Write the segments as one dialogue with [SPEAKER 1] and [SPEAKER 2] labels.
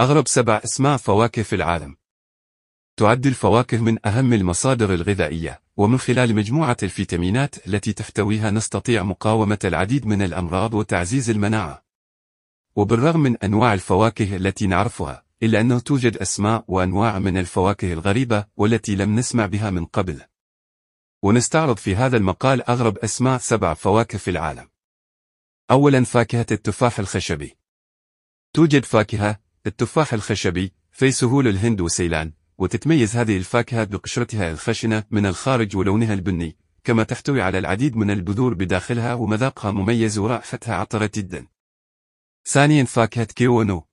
[SPEAKER 1] أغرب 7 أسماء فواكه في العالم. تعد الفواكه من أهم المصادر الغذائية، ومن خلال مجموعة الفيتامينات التي تحتويها نستطيع مقاومة العديد من الأمراض وتعزيز المناعة. وبالرغم من أنواع الفواكه التي نعرفها، إلا أنه توجد أسماء وأنواع من الفواكه الغريبة والتي لم نسمع بها من قبل. ونستعرض في هذا المقال أغرب أسماء 7 فواكه في العالم. أولا، فاكهة التفاح الخشبي. توجد فاكهة التفاح الخشبي في سهول الهند وسيلان، وتتميز هذه الفاكهة بقشرتها الخشنة من الخارج ولونها البني، كما تحتوي على العديد من البذور بداخلها ومذاقها مميز ورائحتها عطرة جدا. ثانيا، فاكهة كيوانو.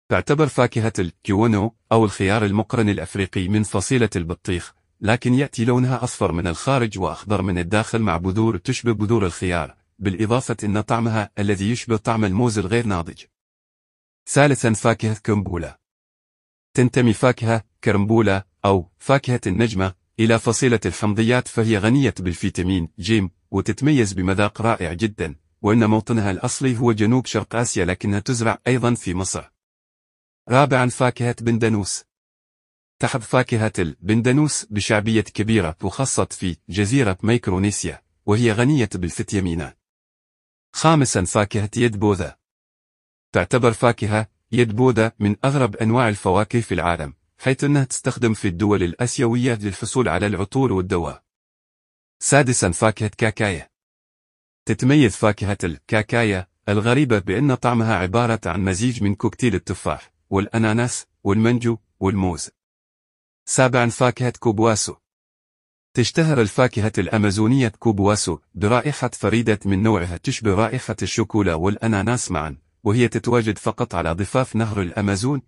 [SPEAKER 1] تعتبر فاكهة الكيوانو أو الخيار المقرن الأفريقي من فصيلة البطيخ، لكن يأتي لونها أصفر من الخارج وأخضر من الداخل مع بذور تشبه بذور الخيار، بالإضافة إن طعمها الذي يشبه طعم الموز الغير ناضج. ثالثا، فاكهة كرمبولا. تنتمي فاكهة كرمبولا أو فاكهة النجمة إلى فصيلة الحمضيات، فهي غنية بالفيتامين ج، وتتميز بمذاق رائع جدا، وإن موطنها الأصلي هو جنوب شرق آسيا، لكنها تزرع أيضا في مصر. رابعا، فاكهة بندانوس. تحظى فاكهة البندانوس بشعبية كبيرة، وخاصة في جزيرة ميكرونيسيا، وهي غنية بالفيتامينات. خامسا، فاكهة يد بوذا. تعتبر فاكهة يد بوذا من أغرب أنواع الفواكه في العالم، حيث أنها تستخدم في الدول الآسيوية للحصول على العطور والدواء. سادسا، فاكهة كاكايا. تتميز فاكهة الكاكايا الغريبة بأن طعمها عبارة عن مزيج من كوكتيل التفاح والأناناس والمانجو والموز. سابعا، فاكهة كوبواسو. تشتهر الفاكهة الأمازونية كوبواسو برائحة فريدة من نوعها تشبه رائحة الشوكولا والأناناس معا، وهي تتواجد فقط على ضفاف نهر الأمازون